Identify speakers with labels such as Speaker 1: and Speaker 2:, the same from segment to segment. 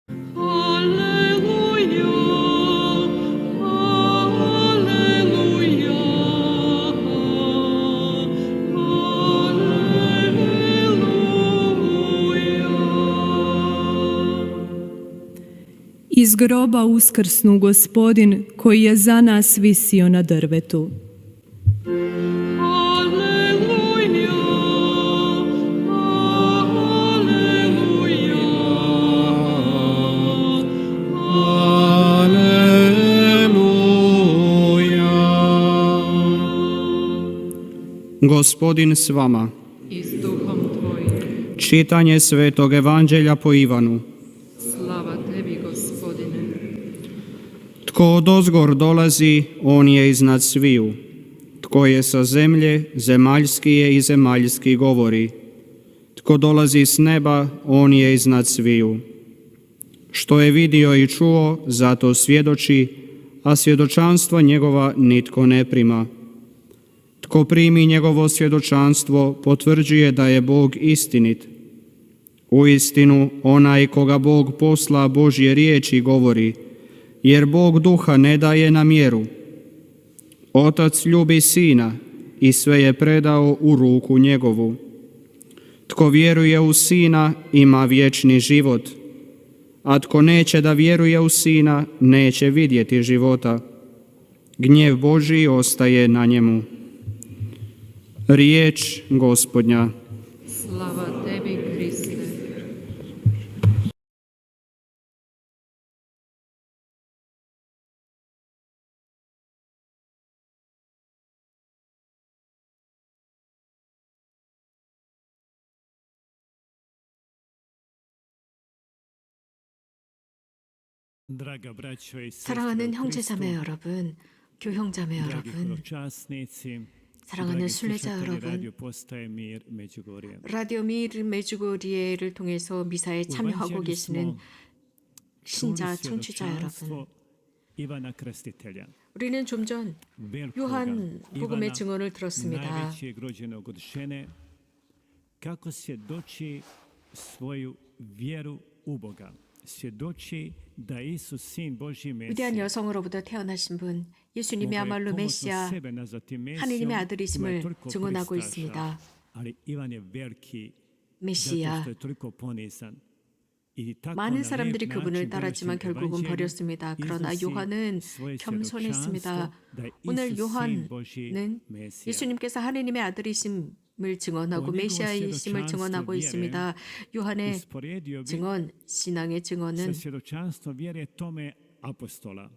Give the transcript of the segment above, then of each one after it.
Speaker 1: 할렐루야, 할렐루야, 할렐루야.
Speaker 2: Iz groba uskrsnu Gospodin koji je za nas visio na drvetu.
Speaker 1: 할렐루야, 할렐루야.
Speaker 3: Gospodin s vama.
Speaker 2: I s duhom tvojim.
Speaker 3: Čitanje Svetog Evanđelja po Ivanu.
Speaker 2: Slava tebi, Gospodine.
Speaker 3: Tko odozgor dolazi, on je iznad sviju. Tko je sa zemlje, zemaljski je i zemaljski govori. Tko dolazi s neba, on je iznad sviju. Što je vidio i čuo, zato svjedoči, a svjedočanstva njegova nitko ne prima. Tko primi njegovo svjedočanstvo, potvrđuje da je Bog istinit. Uistinu, onaj koga Bog posla Božje riječi govori, jer Bog duha ne daje na mjeru. Otac ljubi sina i sve je predao u ruku njegovu. Tko vjeruje u sina, ima vječni život, a tko neće da vjeruje u sina, neće vidjeti života. Gnjev Božji ostaje na njemu. Riječ Gospodnja.
Speaker 2: Slava tebi, Kriste.
Speaker 4: 사랑하는 형제자매 여러분, 교형자매 여러분, 사랑하는 순례자 여러분, 라디오 미르 메주고리에를 통해서 미사에 참여하고 계시는 신자 청취자 여러분, 우리는 좀 전 요한 복음의 증언을 들었습니다.
Speaker 5: Kako svjedoči svoju vjeru u Boga. Svjedoči da Isus sin Božji
Speaker 4: 위대한
Speaker 5: Mesija.
Speaker 4: 여성으로부터 태어나신 분, 예수님이야말로 메시아, 하느님의 아들이심을 증언하고 있습니다.
Speaker 5: Ali Ivan je veliki zato
Speaker 4: 메시아,
Speaker 5: što je toliko ponizan. I tako
Speaker 4: 많은
Speaker 5: na
Speaker 4: 사람들이
Speaker 5: lijep
Speaker 4: 그분을
Speaker 5: način
Speaker 4: 따랐지만
Speaker 5: donosi
Speaker 4: 결국은
Speaker 5: evanđelje,
Speaker 4: 버렸습니다. 그러나
Speaker 5: iznosi
Speaker 4: 요한은
Speaker 5: svoje
Speaker 4: 겸손했습니다.
Speaker 5: svjedočanstvo da je
Speaker 4: 오늘
Speaker 5: Isus sin
Speaker 4: 요한은
Speaker 5: Božji Mesija.
Speaker 4: 예수님께서 하느님의 아들이심을 증언하고 메시아이심을 증언하고 있습니다. 요한의
Speaker 5: Usporedio bi
Speaker 4: 증언, 신앙의 증언은
Speaker 5: sa svjedočanstvom vjere Tome apostola,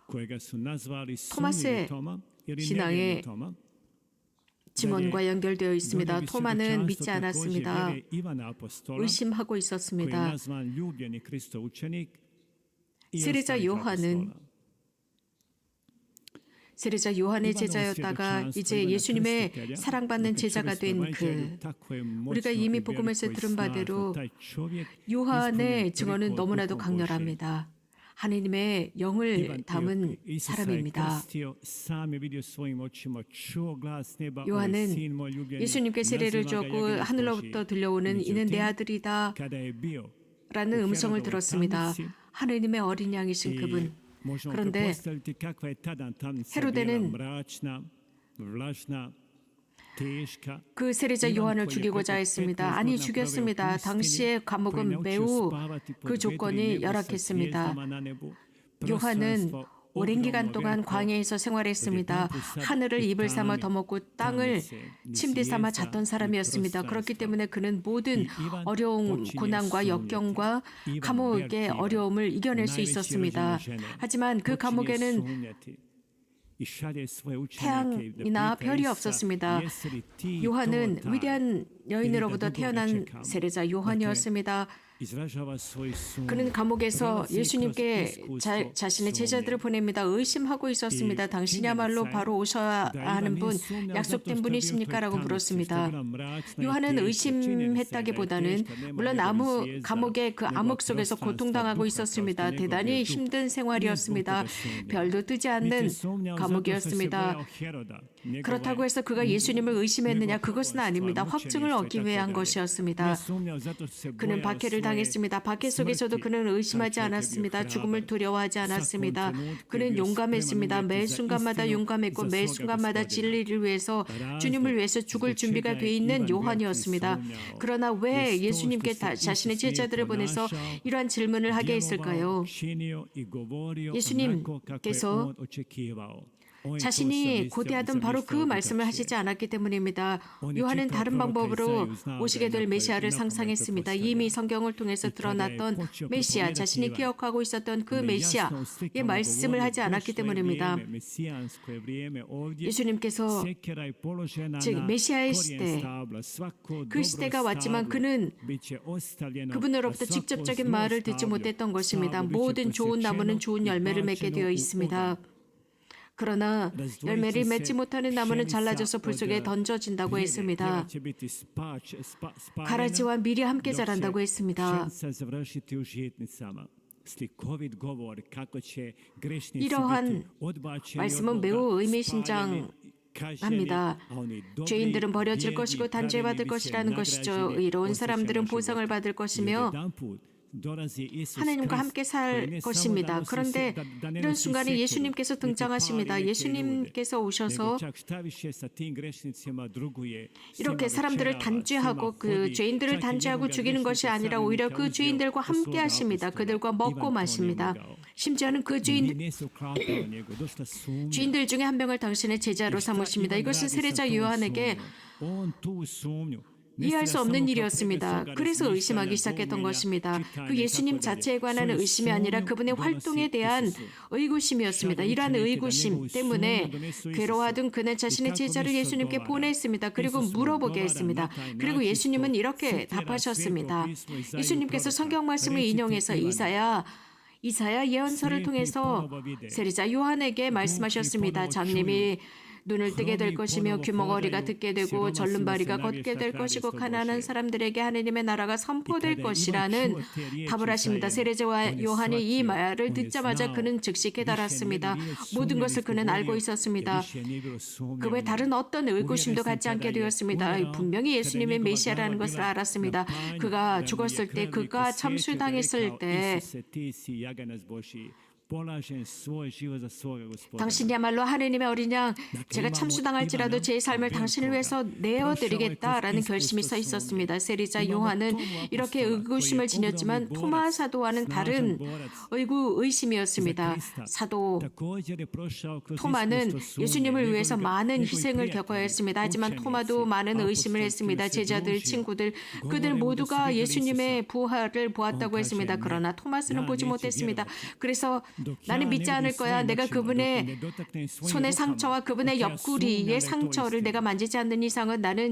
Speaker 5: kojega su nazvali
Speaker 4: 토마스의
Speaker 5: sumnjivi Toma ili
Speaker 4: 신앙의
Speaker 5: nevjerni Toma.
Speaker 4: 증언과 연결되어 있습니다.
Speaker 5: Dodali
Speaker 4: 토마는 믿지
Speaker 5: svjedočanstvo
Speaker 4: 않았습니다.
Speaker 5: također vjere Ivana apostola,
Speaker 4: 의심하고
Speaker 5: koji je
Speaker 4: 있었습니다.
Speaker 5: nazvan ljubljeni Kristov učenik i
Speaker 4: 세례자
Speaker 5: ostalih
Speaker 4: 요한은
Speaker 5: apostola.
Speaker 4: 세례자 요한의 제자였다가 이제 예수님의 사랑받는 제자가 된 그, 우리가 이미 복음에서 들은 바대로 요한의 증언은 너무나도 강렬합니다. 하느님의 영을 담은 사람입니다. 요한은 예수님께 세례를 주었고 하늘로부터 들려오는 이는 내 아들이다 라는 음성을 들었습니다. 하느님의 어린 양이신 그분. 그런데 헤로데는 그 세례자 요한을 죽이고자 했습니다. 아니, 죽였습니다. 당시의 감옥은 매우 그 조건이 열악했습니다. 요한은 오랜 기간 동안 광야에서 생활했습니다. 하늘을 입을 삼아 덮었고 땅을 침대 삼아 잤던 사람이었습니다. 그렇기 때문에 그는 모든 어려운 고난과 역경과 감옥의 어려움을 이겨낼 수 있었습니다. 하지만 그 감옥에는 태양이나 별이 없었습니다. 요한은 위대한 여인으로부터 태어난 세례자 요한이었습니다. 그는 감옥에서 예수님께 자신의 제자들을 보냅니다. 의심하고 있었습니다. 당신이야말로 바로 오셔야 하는 분, 약속된 분이십니까? 라고 물었습니다. 요한은 의심했다기보다는 물론 감옥의 그 암흑 속에서 고통당하고 있었습니다. 대단히 힘든 생활이었습니다. 별도 뜨지 않는 감옥이었습니다. 그렇다고 해서 그가 예수님을 의심했느냐? 그것은 아닙니다. 확증을 기회한 것이었습니다. 그는 박해를 당했습니다. 박해 속에서도 그는 의심하지 않았습니다. 죽음을 두려워하지 않았습니다. 그는 용감했습니다. 매 순간마다 용감했고 매 순간마다 진리를 위해서 주님을 위해서 죽을 준비가 돼 있는 요한이었습니다. 그러나 왜 예수님께 자신의 제자들을 보내서 이러한 질문을 하게 했을까요? 예수님께서 자신이 고대하던 바로 그 말씀을 하시지 않았기 때문입니다. 요한은 다른 방법으로 오시게 될 메시아를 상상했습니다. 이미 성경을 통해서 드러났던 메시아, 자신이 기억하고 있었던 그 메시아의 말씀을 하지 않았기 때문입니다. 예수님께서 즉 메시아의 시대, 그 시대가 왔지만 그는 그분으로부터 직접적인 말을 듣지 못했던 것입니다. 모든 좋은 나무는 좋은 열매를 맺게 되어 있습니다. 그러나 열매를 맺지 못하는 나무는 잘라져서 불 속에 던져진다고 했습니다. 가라지와 밀이 함께 자란다고 했습니다. 이러한 말씀은 매우 의미심장합니다. 죄인들은 버려질 것이고 단죄받을 것이라는 것이죠. 의로운 사람들은 보상을 받을 것이며 하나님과 함께 살 것입니다. 그런데 이런 순간에 예수님께서 등장하십니다. 예수님께서 오셔서 이렇게 사람들을 단죄하고 그 죄인들을 단죄하고 죽이는 것이 아니라 오히려 그 죄인들과 함께 하십니다. 그들과 먹고 마십니다. 심지어는 그 죄인들 중에 한 명을 당신의 제자로 삼으십니다. 이것은 세례자 요한에게 이해할 수 없는 일이었습니다. 그래서 의심하기 시작했던 것입니다. 그 예수님 자체에 관한 의심이 아니라 그분의 활동에 대한 의구심이었습니다. 이러한 의구심 때문에 괴로워하던 그는 자신의 제자를 예수님께 보냈습니다. 그리고 물어보게 했습니다. 그리고 예수님은 이렇게 답하셨습니다. 예수님께서 성경 말씀을 인용해서 이사야 예언서를 통해서 세례자 요한에게 말씀하셨습니다. 장님이 눈을 뜨게 될 것이며 귀머거리가 듣게 되고 절름발이가 걷게 될 것이고 가난한 사람들에게 하느님의 나라가 선포될 것이라는 답을 하십니다. 세례자 요한이 이 말을 듣자마자 그는 즉시 깨달았습니다. 모든 것을 그는 알고 있었습니다. 그 외 다른 어떤 의구심도 갖지 않게 되었습니다. 분명히 예수님의 메시아라는 것을 알았습니다. 그가 죽었을 때, 그가 참수당했을 때 당신이야말로 하느님의 어린 양, 제가 참수당할지라도 제 삶을 당신을 위해서 내어드리겠다라는 결심이 서 있었습니다. 세례자 요한은 이렇게 의구심을 지녔지만 토마 사도와는 다른 의심이었습니다. 사도 토마는 예수님을 위해서 많은 희생을 겪어야 했습니다. 하지만 토마도 많은 의심을 했습니다. 제자들, 친구들, 그들 모두가 예수님의 부활을 보았다고 했습니다. 그러나 토마스는 보지 못했습니다. 그래서 나는 믿지 않을 거야. 내가 그분의 손의 상처와 그분의 옆구리의 상처를 내가 만지지 않는 이상은 나는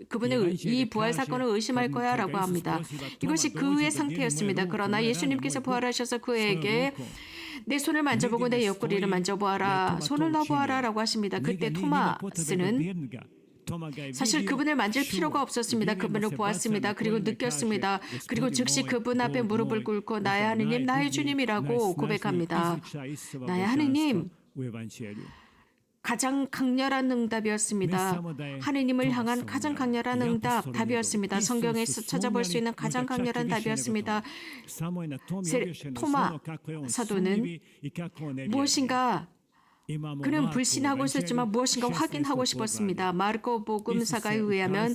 Speaker 4: 그분의 이 부활 사건을 의심할 거야 라고 합니다. 이것이 그의 상태였습니다. 그러나 예수님께서 부활하셔서 그에게 내 손을 만져보고 내 옆구리를 만져보아라. 손을 넣어보아라 라고 하십니다. 그때 토마스는 사실 그분을 만질 필요가 없었습니다. 그분을 보았습니다. 그리고 느꼈습니다. 그리고 즉시 그분 앞에 무릎을 꿇고 나의 하느님, 나의 주님이라고 고백합니다. 나의 하느님, 가장 강렬한 응답이었습니다. 하느님을 향한 가장 강렬한 답이었습니다. 성경에서 찾아볼 수 있는 가장 강렬한 답이었습니다. 토마 사도는 무엇인가 그는 불신하고 있었지만 무엇인가 확인하고 싶었습니다. 마르코복음사가에 의하면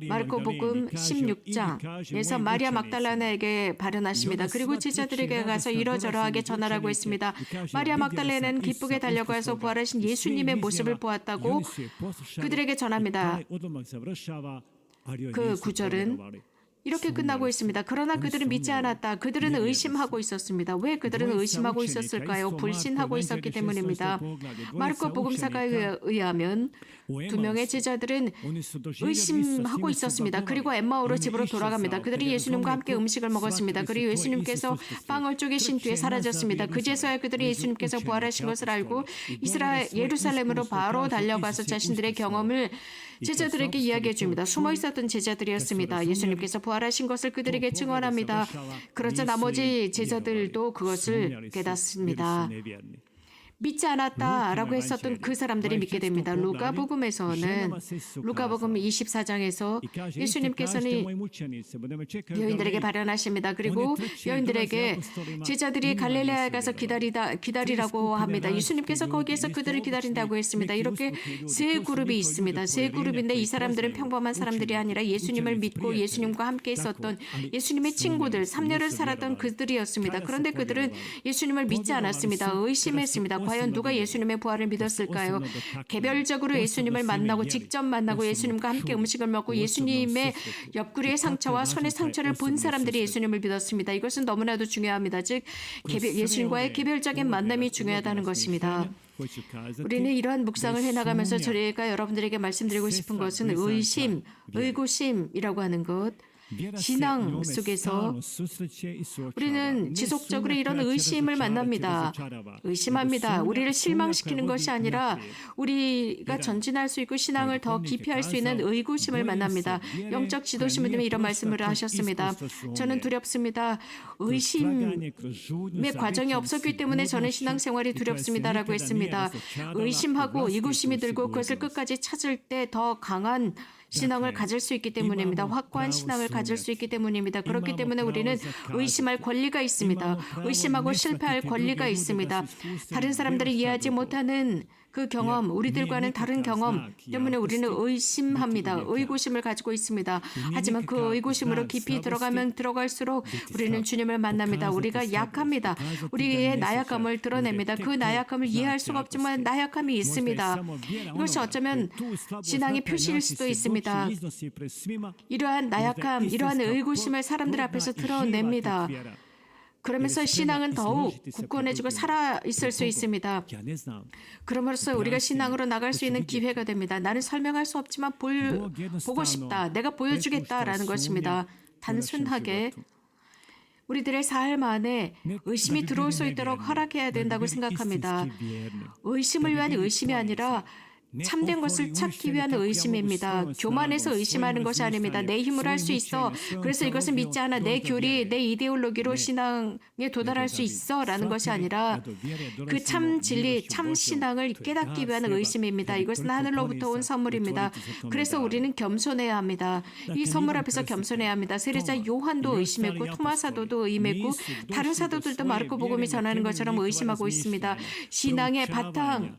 Speaker 4: 마르코복음 16장에서 마리아 막달라나에게 발언하십니다. 그리고 제자들에게 가서 이러저러하게 전하라고 했습니다. 마리아 막달라나는 기쁘게 달려가서 부활하신 예수님의 모습을 보았다고 그들에게 전합니다. 그 구절은 이렇게 끝나고 있습니다. 그러나 그들은 믿지 않았다. 그들은 의심하고 있었습니다. 왜 그들은 의심하고 있었을까요? 불신하고 있었기 때문입니다. 마르코 복음사가에 의하면 두 명의 제자들은 의심하고 있었습니다. 그리고 엠마오로 집으로 돌아갑니다. 그들이 예수님과 함께 음식을 먹었습니다. 그리고 예수님께서 빵을 쪼개신 뒤에 사라졌습니다. 그제서야 그들이 예수님께서 부활하신 것을 알고 예루살렘으로 바로 달려가서 자신들의 경험을 제자들에게 이야기해 줍니다. 숨어 있었던 제자들이었습니다. 예수님께서 부활하신 것을 그들에게 증언합니다. 그러자 나머지 제자들도 그것을 깨닫습니다. 믿지 않았다라고 했었던 그 사람들이 믿게 됩니다. 루카복음에서는 루카복음 24장에서 예수님께서는 여인들에게 발언하십니다. 그리고 여인들에게 제자들이 갈릴레아에 가서 기다리라고 합니다. 예수님께서 거기에서 그들을 기다린다고 했습니다. 이렇게 세 그룹이 있습니다. 세 그룹인데 이 사람들은 평범한 사람들이 아니라 예수님을 믿고 예수님과 함께 있었던 예수님의 친구들, 3년을 살았던 그들이었습니다. 그런데 그들은 예수님을 믿지 않았습니다. 의심했습니다. 과연 누가 예수님의 부활을 믿었을까요? 개별적으로 예수님을 만나고 직접 만나고 예수님과 함께 음식을 먹고 예수님의 옆구리의 상처와 손의 상처를 본 사람들이 예수님을 믿었습니다. 이것은 너무나도 중요합니다. 즉 예수님과의 개별적인 만남이 중요하다는 것입니다. 우리는 이러한 묵상을 해나가면서 저희가 여러분들에게 말씀드리고 싶은 것은 의심, 의구심이라고 하는 것, 신앙 속에서 우리는 지속적으로 이런 의심을 만납니다. 의심합니다. 우리를 실망시키는 것이 아니라 우리가 전진할 수 있고 신앙을 더 깊이 할 수 있는 의구심을 만납니다. 영적 지도신부님이 이런 말씀을 하셨습니다. 저는 두렵습니다. 의심의 과정이 없었기 때문에 저는 신앙생활이 두렵습니다라고 했습니다. 의심하고 의구심이 들고 그것을 끝까지 찾을 때 더 강한 신앙을 가질 수 있기 때문입니다. 확고한 신앙을 가질 수 있기 때문입니다. 그렇기 때문에 우리는 의심할 권리가 있습니다. 의심하고 실패할 권리가 있습니다. 다른 사람들이 이해하지 못하는 그 경험, 우리들과는 다른 경험 때문에 우리는 의심합니다. 의구심을 가지고 있습니다. 하지만 그 의구심으로 깊이 들어가면 들어갈수록 우리는 주님을 만납니다. 우리가 약합니다. 우리의 나약함을 드러냅니다. 그 나약함을 이해할 수가 없지만 나약함이 있습니다. 이것이 어쩌면 신앙의 표시일 수도 있습니다. 이러한 나약함, 이러한 의구심을 사람들 앞에서 드러냅니다. 그러면서 신앙은 더욱 굳건해지고 살아있을 수 있습니다. 그럼으로써 우리가 신앙으로 나갈 수 있는 기회가 됩니다. 나는 설명할 수 없지만 보고 싶다. 내가 보여주겠다라는 것입니다. 단순하게 우리들의 삶 안에 의심이 들어올 수 있도록 허락해야 된다고 생각합니다. 의심을 위한 의심이 아니라 참된 것을 찾기 위한 의심입니다. 교만해서 의심하는 것이 아닙니다. 내 힘으로 할 수 있어. 그래서 이것을 믿지 않아. 내 교리, 내 이데올로기로 신앙에 도달할 수 있어. 라는 것이 아니라 그 참 진리, 참 신앙을 깨닫기 위한 의심입니다. 이것은 하늘로부터 온 선물입니다. 그래서 우리는 겸손해야 합니다. 이 선물 앞에서 겸손해야 합니다. 세례자 요한도 의심했고 토마 사도도 의심했고 다른 사도들도 마르코 복음이 전하는 것처럼 의심하고 있습니다. 신앙의 바탕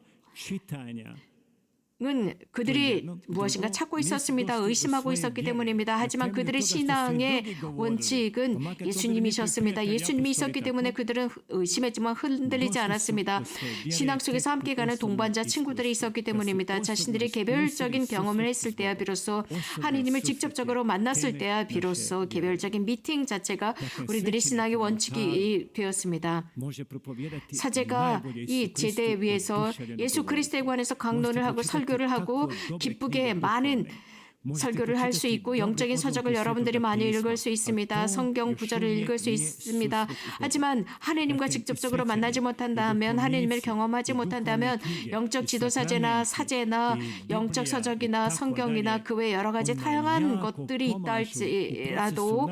Speaker 4: 은 그들이 무엇인가 찾고 있었습니다. 의심하고 있었기 때문입니다. 하지만 그들의 신앙의 원칙은 예수님이셨습니다. 예수님이 있었기 때문에 그들은 의심했지만 흔들리지 않았습니다. 신앙 속에서 함께 가는 동반자 친구들이 있었기 때문입니다. 자신들이 개별적인 경험을 했을 때야 비로소 하느님을 직접적으로 만났을 때야 비로소 개별적인 미팅 자체가 우리들의 신앙의 원칙이 되었습니다. 사제가 이 제대 위에서 예수 그리스도에 관해서 강론을 하고 설교를 하고 기쁘게 많은 설교를 할 수 있고 영적인 서적을 여러분들이 많이 읽을 수 있습니다. 성경 구절을 읽을 수 있습니다. 하지만 하느님과 직접적으로 만나지 못한다면 하느님을 경험하지 못한다면 영적 지도사제나 사제나 영적 서적이나 성경이나 그 외 여러 가지 다양한 것들이 있다 할지라도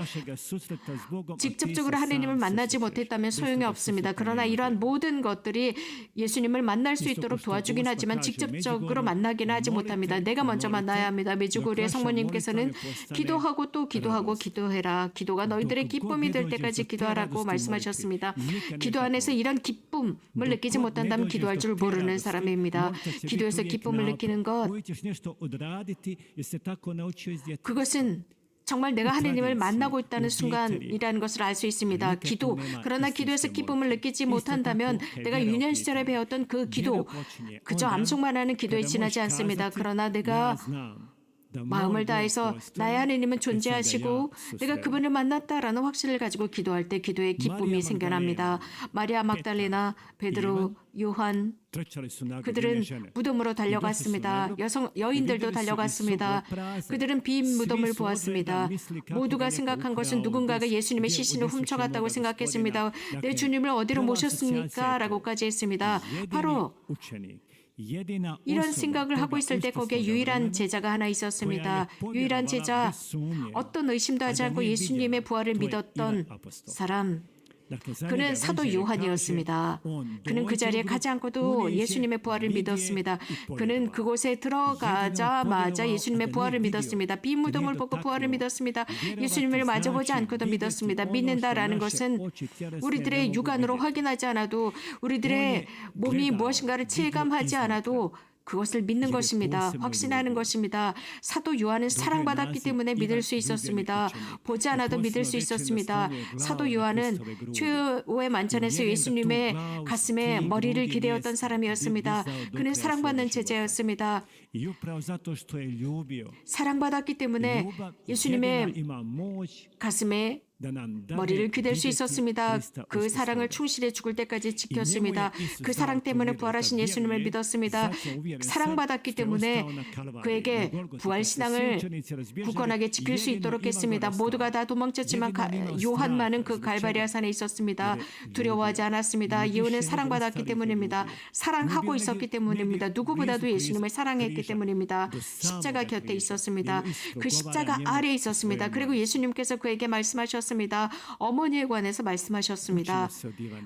Speaker 4: 직접적으로 하느님을 만나지 못했다면 소용이 없습니다. 그러나 이러한 모든 것들이 예수님을 만날 수 있도록 도와주긴 하지만 직접적으로 만나기는 하지 못합니다. 내가 먼저 만나야 합니다. 메주고리의 성모님께서는 기도하고 또 기도하고 기도해라. 기도가 너희들의 기쁨이 될 때까지 기도하라고 말씀하셨습니다. 기도 안에서 이런 기쁨을 느끼지 못한다면 기도할 줄 모르는 사람입니다. 기도에서 기쁨을 느끼는 것, 그것은 정말 내가 하느님을 만나고 있다는 순간이라는 것을 알 수 있습니다. 기도. 그러나 기도에서 기쁨을 느끼지 못한다면 내가 유년 시절에 배웠던 그 기도, 그저 암송만 하는 기도에 지나지 않습니다. 그러나 내가 마음을 다해서 나의 하느님은 존재하시고 내가 그분을 만났다라는 확신을 가지고 기도할 때 기도에 기쁨이 생겨납니다. 마리아 막달레나, 베드로, 요한, 그들은 무덤으로 달려갔습니다. 여인들도 달려갔습니다. 그들은 빈 무덤을 보았습니다. 모두가 생각한 것은 누군가가 예수님의 시신을 훔쳐갔다고 생각했습니다. 내 주님을 어디로 모셨습니까? 라고까지 했습니다. 바로 이런 생각을 하고 있을 때 거기에 유일한 제자가 하나 있었습니다. 유일한 제자, 어떤 의심도 하지 않고 예수님의 부활을 믿었던 사람, 그는 사도 요한이었습니다. 그는 그 자리에 가지 않고도 예수님의 부활을 믿었습니다. 그는 그곳에 들어가자마자 예수님의 부활을 믿었습니다. 빈 무덤을 보고 부활을 믿었습니다. 예수님을 마주보지 않고도 믿었습니다. 믿는다라는 것은 우리들의 육안으로 확인하지 않아도, 우리들의 몸이 무엇인가를 체감하지 않아도 그것을 믿는 것입니다. 확신하는 것입니다. 사도 요한은 사랑받았기 때문에 믿을 수 있었습니다. 보지 않아도 믿을 수 있었습니다. 사도 요한은 최후의 만찬에서 예수님의 가슴에 머리를 기대었던 사람이었습니다. 그는 사랑받는 제자였습니다. 사랑받았기 때문에 예수님의 가슴에 머리를 기댈 수 있었습니다. 그 사랑을 충실히 죽을 때까지 지켰습니다. 그 사랑 때문에 부활하신 예수님을 믿었습니다. 사랑받았기 때문에 그에게 부활신앙을 굳건하게 지킬 수 있도록 했습니다. 모두가 다 도망쳤지만 요한만은 그 갈바리아 산에 있었습니다. 두려워하지 않았습니다. 이유는 사랑받았기 때문입니다. 사랑하고 있었기 때문입니다. 누구보다도 예수님을 사랑했기 때문입니다. 십자가 곁에 있었습니다. 그 십자가 아래에 있었습니다. 그리고 예수님께서 그에게 말씀하셨습니다. 어머니에 관해서 말씀하셨습니다.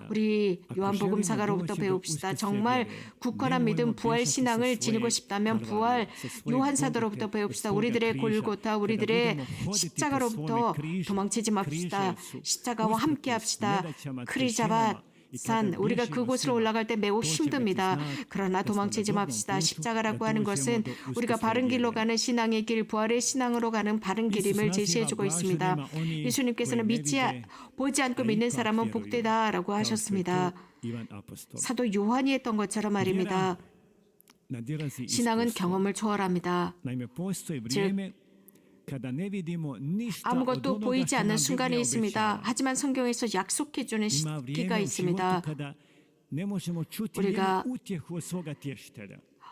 Speaker 4: 우리 요한복음사가로부터 배웁시다. 정말 굳건한 믿음, 부활 신앙을 지니고 싶다면 부활 요한사도로부터 배웁시다. 우리들의 골고타, 우리들의 십자가로부터 도망치지 맙시다. 십자가와 함께합시다. 크리자밭 산, 우리가 그곳으로 올라갈 때 매우 힘듭니다. 그러나 도망치지 맙시다. 십자가라고 하는 것은 우리가 바른 길로 가는 신앙의 길, 부활의 신앙으로 가는 바른 길임을 제시해주고 있습니다. 예수님께서는 보지 않고 믿는 사람은 복되다라고 하셨습니다. 사도 요한이 했던 것처럼 말입니다. 신앙은 경험을 초월합니다. 즉 아무것도 보이지 않는 순간이 있습니다. 하지만 성경에서 약속해주는 시기가 있습니다. 우리가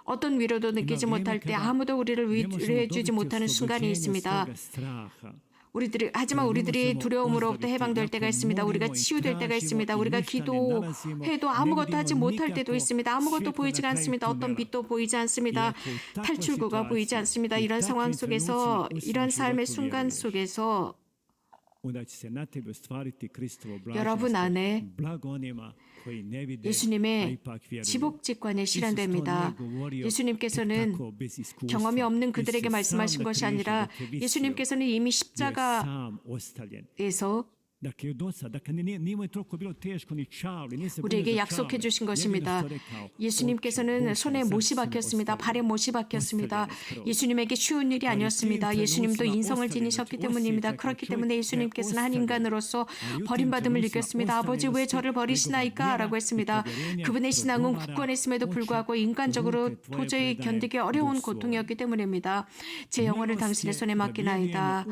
Speaker 4: 어떤 위로도 느끼지 못할 때, 아무도 우리를 위로해주지 못하는 순간이 있습니다. 하지만 우리들이 두려움으로부터 해방될 때가 있습니다. 우리가 치유될 때가 있습니다. 우리가 기도해도 아무것도 하지 못할 때도 있습니다. 아무것도 보이지가 않습니다. 어떤 빛도 보이지 않습니다. 탈출구가 보이지 않습니다. 이런 상황 속에서, 이런 삶의 순간 속에서 여러분 안에 예수님의 지복직관이 실현됩니다. 예수님께서는 경험이 없는 그들에게 말씀하신 것이 아니라 예수님께서는 이미 십자가에서 우리에게 약속해 주신 것입니다. 예수님께서는 손에 못이 박혔습니다. 발에 못이 박혔습니다. 예수님에게 쉬운 일이 아니었습니다. 예수님도 인성을 지니셨기 때문입니다. 그렇기 때문에 예수님께서는 한 인간으로서 버림받음을 느꼈습니다. 아버지 왜 저를 버리시나이까? 라고 했습니다. 그분의 신앙은 굳건했음에도 불구하고 인간적으로 도저히 견디기 어려운 고통이었기 때문입니다. 제 영혼을 당신의 손에 맡기나이다.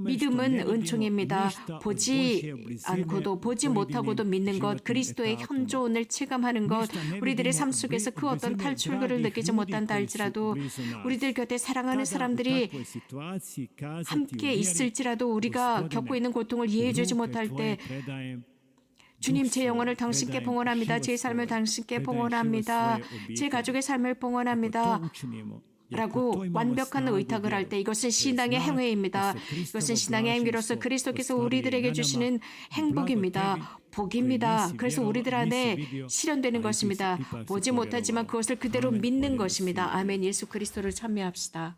Speaker 4: 믿음은 은총입니다. 보지 않고도, 보지 못하고도 믿는 것, 그리스도의 현존을 체감하는 것, 우리들의 삶 속에서 그 어떤 탈출구를 느끼지 못한다 할지라도, 우리들 곁에 사랑하는 사람들이 함께 있을지라도 우리가 겪고 있는 고통을 이해해 주지 못할 때, 주님, 제 영혼을 당신께 봉헌합니다. 제 삶을 당신께 봉헌합니다. 제 가족의 삶을 봉헌합니다. 라고 완벽한 의탁을 할 때, 이것은 신앙의 행위입니다. 이것은 신앙의 행위로서 그리스도께서 우리들에게 주시는 행복입니다. 복입니다. 그래서 우리들 안에 실현되는 것입니다. 보지 못하지만 그것을 그대로 믿는 것입니다. 아멘. 예수 그리스도를 찬미합시다.